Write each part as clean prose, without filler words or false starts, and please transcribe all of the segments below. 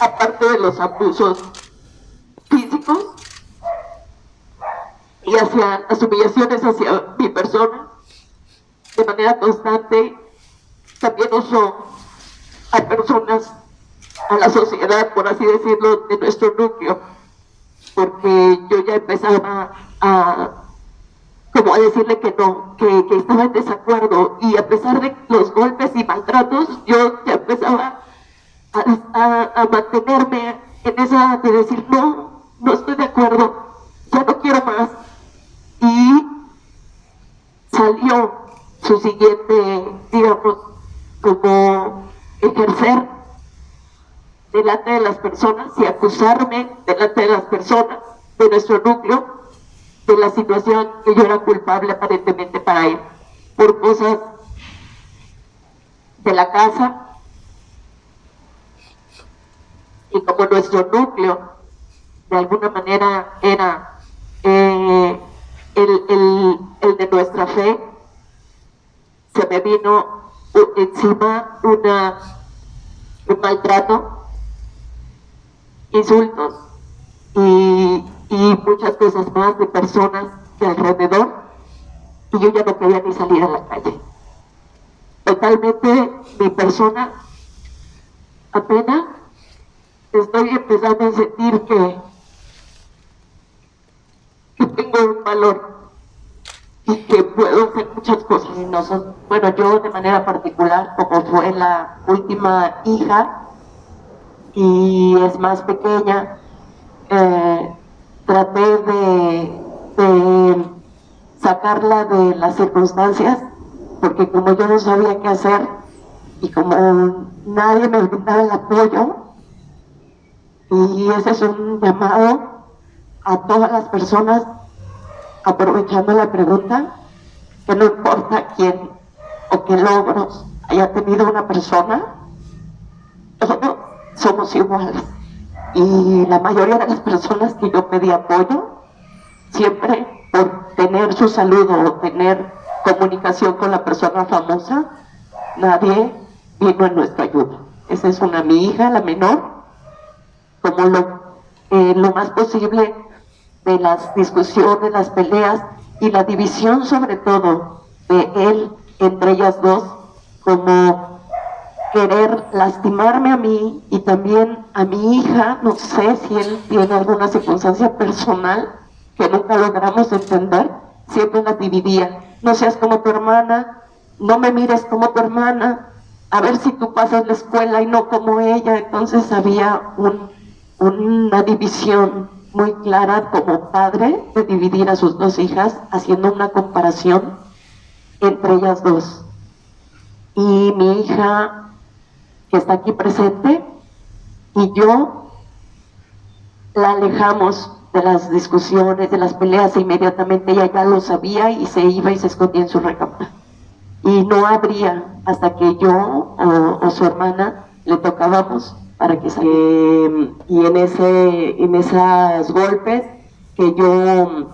aparte de los abusos físicos y hacia las humillaciones hacia mi persona, de manera constante, también usó a personas, a la sociedad, por así decirlo, de nuestro núcleo, porque yo ya empezaba como a decirle que no, que estaba en desacuerdo, y a pesar de los golpes y maltratos, yo ya empezaba a mantenerme en esa de decir no, no estoy de acuerdo, ya no quiero más. Y salió su siguiente, digamos, como ejercer delante de las personas y acusarme delante de las personas de nuestro núcleo de la situación que yo era culpable aparentemente para él, por cosas de la casa. Y como nuestro núcleo de alguna manera era el de nuestra fe, se me vino encima un maltrato, insultos y muchas cosas más de personas de alrededor, y yo ya no quería ni salir a la calle. Totalmente mi persona, apenas estoy empezando a sentir que tengo un valor y que puedo hacer muchas cosas. Y nosotros, bueno, yo de manera particular, como fue la última hija y es más pequeña, traté de sacarla de las circunstancias, porque como yo no sabía qué hacer y como nadie me brindaba el apoyo, y ese es un llamado a todas las personas, aprovechando la pregunta, que no importa quién o qué logros haya tenido una persona, todos somos iguales. Y la mayoría de las personas que yo pedí apoyo, siempre por tener su saludo o tener comunicación con la persona famosa, nadie vino en nuestra ayuda. Esa es mi hija, la menor, como lo más posible de las discusiones, las peleas y la división sobre todo de él entre ellas dos, como querer lastimarme a mí y también a mi hija. No sé si él tiene alguna circunstancia personal que nunca logramos entender, siempre las dividía. No seas como tu hermana, no me mires como tu hermana, a ver si tú pasas la escuela y no como ella. Entonces había una división muy clara como padre de dividir a sus dos hijas, haciendo una comparación entre ellas dos. Y mi hija, que está aquí presente, y yo la alejamos de las discusiones, de las peleas, e inmediatamente ella ya lo sabía y se iba y se escondía en su recámara. Y no abría hasta que yo o su hermana le tocábamos para que saliera. Y en esos golpes que yo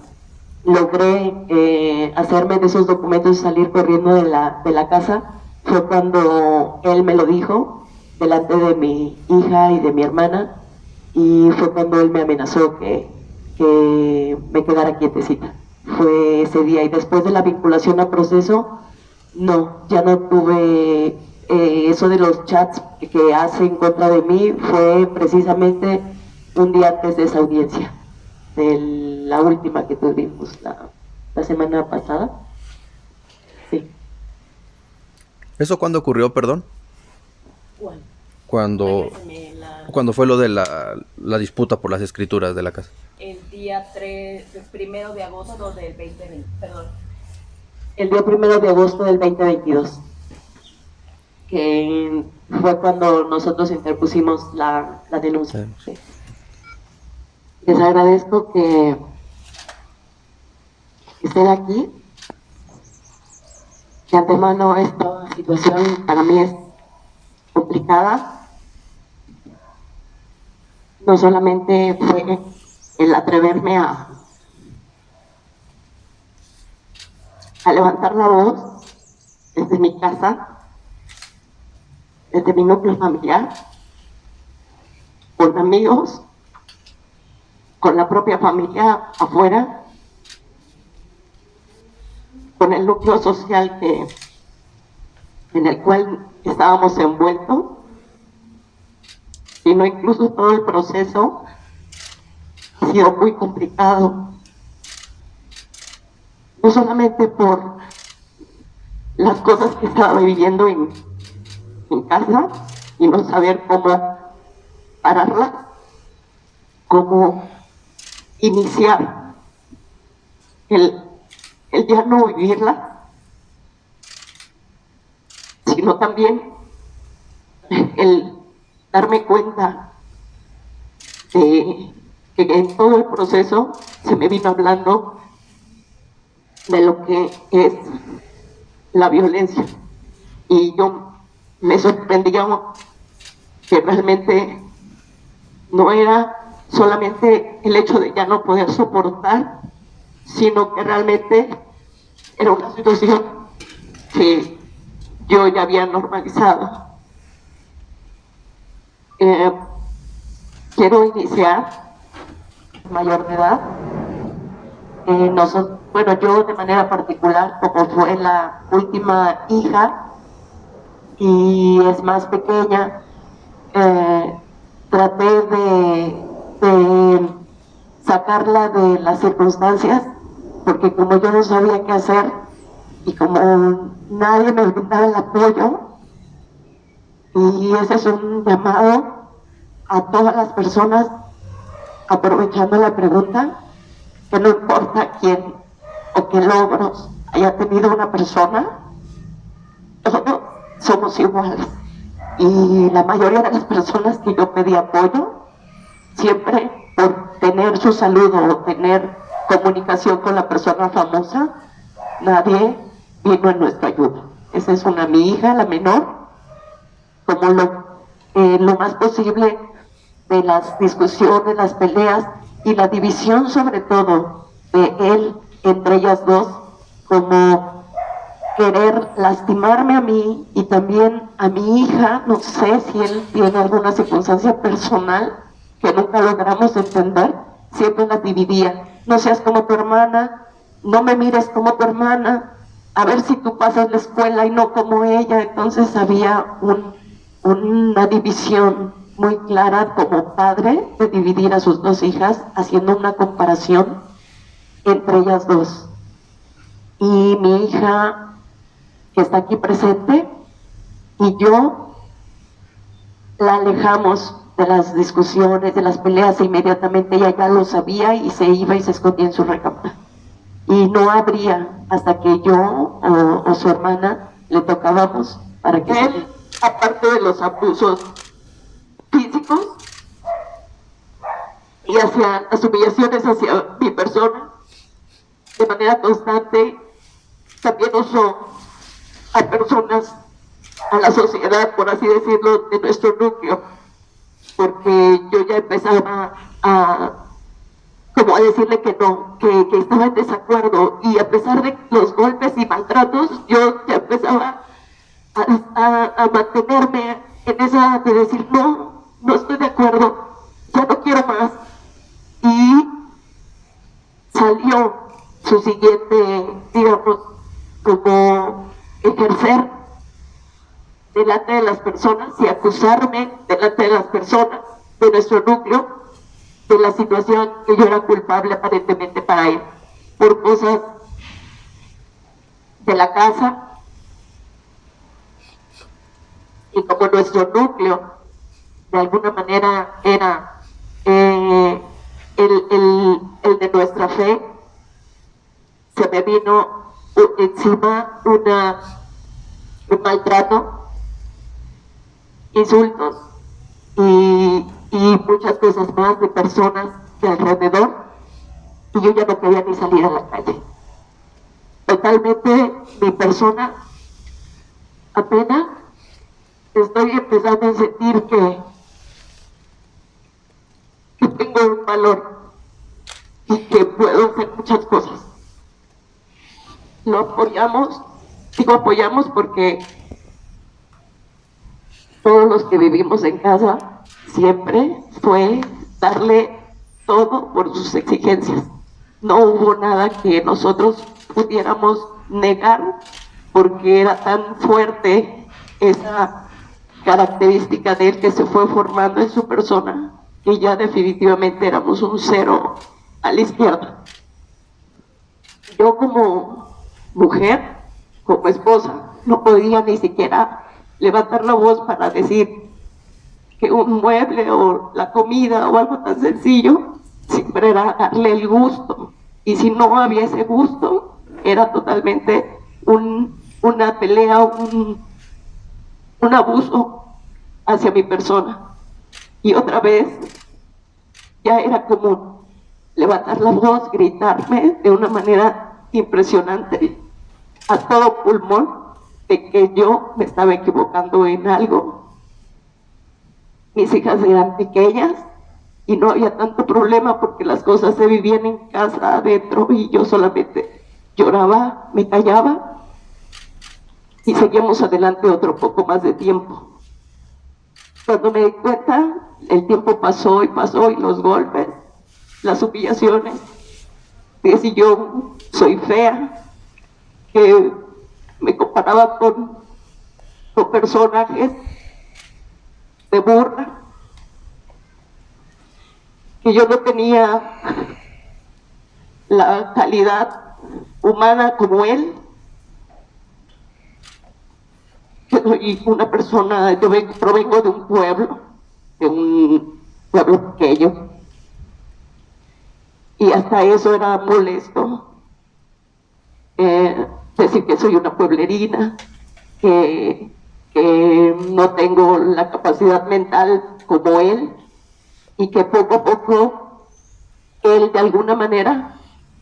logré hacerme de esos documentos y salir corriendo de la casa, fue cuando él me lo dijo delante de mi hija y de mi hermana, y fue cuando él me amenazó que me quedara quietecita. Fue ese día, y después de la vinculación a proceso, no, ya no tuve eso de los chats que hace en contra de mí. Fue precisamente un día antes de esa audiencia, de la última que tuvimos la semana pasada. Sí. ¿Eso cuándo ocurrió, perdón? ¿Cuál? Cuando fue lo de la disputa por las escrituras de la casa. El día 1 de agosto del 2020, perdón. El día 1 de agosto del 2022, que fue cuando nosotros interpusimos la denuncia. Sí. Les agradezco que estén aquí. De antemano, esta situación para mí es complicada. No solamente fue el atreverme a levantar la voz desde mi casa, desde mi núcleo familiar, con amigos, con la propia familia afuera, con el núcleo social en el cual estábamos envueltos, sino incluso todo el proceso ha sido muy complicado, no solamente por las cosas que estaba viviendo en casa y no saber cómo pararlas, cómo iniciar el ya no vivirla, sino también el darme cuenta de que en todo el proceso se me vino hablando de lo que es la violencia, y yo me sorprendía que realmente no era solamente el hecho de ya no poder soportar, sino que realmente era una situación que yo ya había normalizado. Quiero iniciar mayor de edad. Bueno, yo de manera particular, como fue la última hija y es más pequeña, traté de sacarla de las circunstancias, porque como yo no sabía qué hacer y como nadie me brindaba el apoyo, y ese es un llamado a todas las personas, aprovechando la pregunta, que no importa quién o qué logros haya tenido una persona, todos somos iguales. Y la mayoría de las personas que yo pedí apoyo, siempre por tener su salud o tener comunicación con la persona famosa, nadie vino en nuestra ayuda. Esa es mi hija, la menor, como lo más posible de las discusiones, las peleas y la división sobre todo de él entre ellas dos, como querer lastimarme a mí y también a mi hija. No sé si él tiene alguna circunstancia personal que nunca logramos entender, siempre la dividía. No seas como tu hermana, no me mires como tu hermana, a ver si tú pasas la escuela y no como ella. Entonces había una división muy clara como padre de dividir a sus dos hijas, haciendo una comparación entre ellas dos. Y mi hija, que está aquí presente, y yo la alejamos de las discusiones, de las peleas, e inmediatamente ella ya lo sabía y se iba y se escondía en su recámara. Y no abría hasta que yo o su hermana le tocábamos para que él, aparte de los abusos físicos y hacia las humillaciones hacia mi persona, de manera constante, también usó a personas, a la sociedad, por así decirlo, de nuestro núcleo, porque yo ya empezaba como a decirle que no, que estaba en desacuerdo, y a pesar de los golpes y maltratos, yo ya empezaba a mantenerme en esa de decir no estoy de acuerdo, ya no quiero más. Y salió su siguiente, digamos, como ejercer delante de las personas y acusarme delante de las personas de nuestro núcleo de la situación que yo era culpable aparentemente para él, por cosas de la casa. Y como nuestro núcleo de alguna manera era el de nuestra fe, se me vino encima un maltrato, insultos y muchas cosas más de personas de alrededor, y yo ya no quería ni salir a la calle. Totalmente mi persona, apenas estoy empezando a sentir que tengo un valor y que puedo hacer muchas cosas. Lo apoyamos, digo apoyamos porque todos los que vivimos en casa siempre fue darle todo por sus exigencias. No hubo nada que nosotros pudiéramos negar porque era tan fuerte esa característica de él que se fue formando en su persona que ya definitivamente éramos un cero a la izquierda. Yo como mujer, como esposa, no podía ni siquiera levantar la voz para decir que un mueble o la comida o algo tan sencillo siempre era darle el gusto, y si no había ese gusto era totalmente una pelea, un abuso hacia mi persona. Y otra vez ya era común levantar la voz, gritarme de una manera impresionante a todo pulmón de que yo me estaba equivocando en algo. Mis hijas eran pequeñas y no había tanto problema porque las cosas se vivían en casa adentro y yo solamente lloraba, me callaba y seguíamos adelante otro poco más de tiempo. Cuando me di cuenta, el tiempo pasó y los golpes, las humillaciones, que si yo soy fea, que me comparaba con personajes de burla, que yo no tenía la calidad humana como él. Yo soy una persona, provengo de un pueblo pequeño, y hasta eso era molesto, decir que soy una pueblerina, que no tengo la capacidad mental como él, y que poco a poco él de alguna manera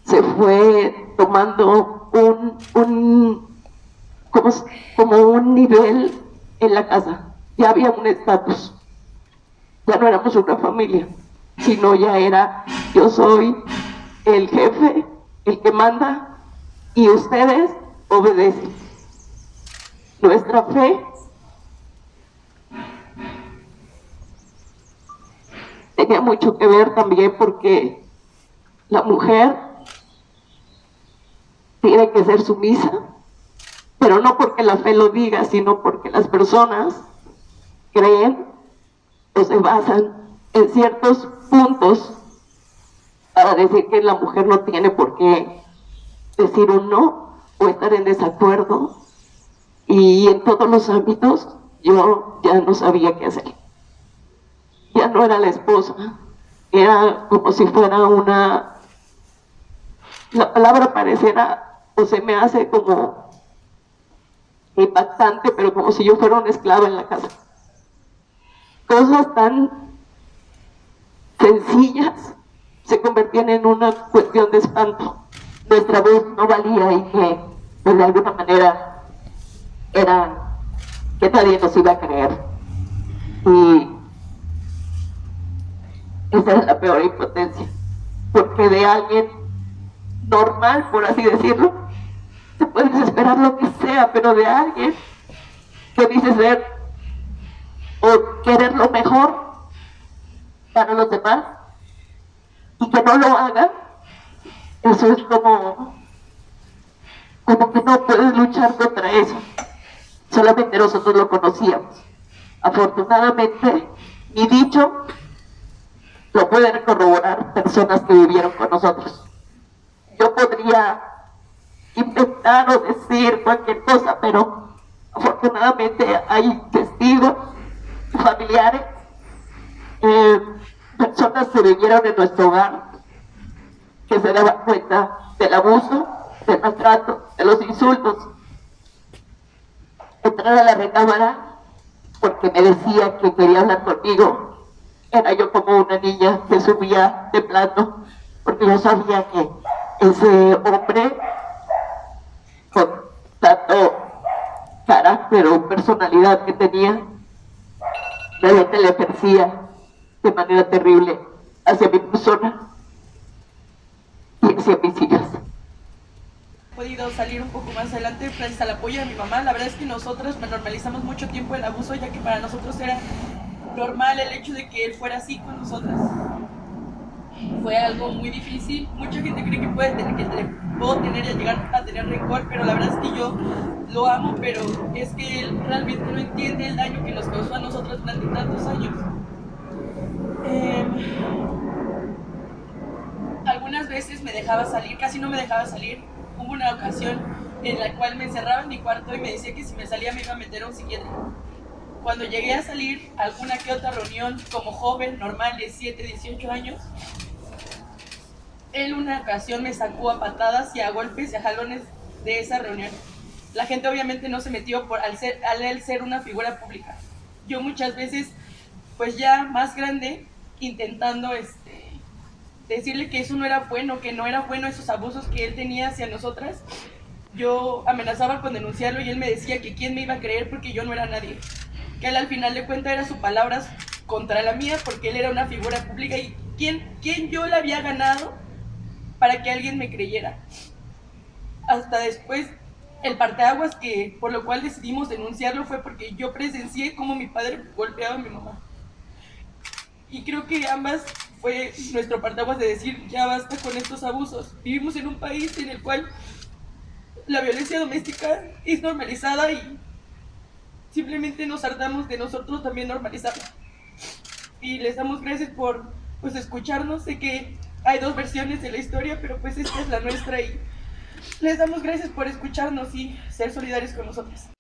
se fue tomando como un nivel en la casa. Ya había un estatus, ya no éramos una familia, sino ya era yo soy el jefe, el que manda, y ustedes obedecen. Nuestra fe tenía mucho que ver también porque la mujer tiene que ser sumisa, pero no porque la fe lo diga, sino porque las personas creen o se basan en ciertos puntos para decir que la mujer no tiene por qué decir un no o estar en desacuerdo, y en todos los ámbitos yo ya no sabía qué hacer. Ya no era la esposa, era como si fuera la palabra pareciera o se me hace como impactante, pero como si yo fuera una esclava en la casa. Cosas tan sencillas se convertían en una cuestión de espanto. Nuestra voz no valía y que pues, de alguna manera era que nadie nos iba a creer. Y esa es la peor impotencia, porque de alguien normal, por así decirlo, te puedes esperar lo que sea, pero de alguien que dice ser o querer lo mejor para los demás y que no lo haga, eso es como que no puedes luchar contra eso. Solamente nosotros lo conocíamos. Afortunadamente, mi dicho lo pueden corroborar personas que vivieron con nosotros. Yo podría inventar o decir cualquier cosa, pero afortunadamente hay testigos, familiares, personas que vivieron en nuestro hogar, que se daban cuenta del abuso, del maltrato, de los insultos. Entrar a la recámara porque me decía que quería hablar conmigo. Era yo como una niña que subía de plato, porque yo sabía que ese hombre con tanto carácter o personalidad que tenía, realmente le ejercía de manera terrible hacia mi persona y hacia mis hijas. Podido salir un poco más adelante gracias al apoyo de mi mamá. La verdad es que nosotros normalizamos mucho tiempo el abuso, ya que para nosotros era normal el hecho de que él fuera así con nosotras. Fue algo muy difícil. Mucha gente cree que puedo tener y llegar a tener rencor, pero la verdad es que yo lo amo, pero es que él realmente no entiende el daño que nos causó a nosotros durante tantos años. Algunas veces me dejaba salir, casi no me dejaba salir. Hubo una ocasión en la cual me encerraba en mi cuarto y me decía que si me salía me iba a meter a un psiquiátrico. Cuando llegué a salir a alguna que otra reunión como joven, normal, 17, 18 años, él una ocasión me sacó a patadas y a golpes y a jalones de esa reunión. La gente obviamente no se metió al él ser una figura pública. Yo muchas veces, pues ya más grande, intentando decirle que eso no era bueno, que no era bueno esos abusos que él tenía hacia nosotras, yo amenazaba con denunciarlo y él me decía que quién me iba a creer porque yo no era nadie. Que él al final de cuentas era sus palabras contra la mía porque él era una figura pública y quién yo le había ganado para que alguien me creyera. Hasta después, el parteaguas por lo cual decidimos denunciarlo fue porque yo presencié cómo mi padre golpeaba a mi mamá. Y creo que ambas fue nuestro parteaguas de decir ya basta con estos abusos. Vivimos en un país en el cual la violencia doméstica es normalizada y simplemente nos hartamos de nosotros también normalizarla. Y les damos gracias por escucharnos. Sé que hay dos versiones de la historia, pero pues esta es la nuestra y les damos gracias por escucharnos y ser solidarios con nosotros.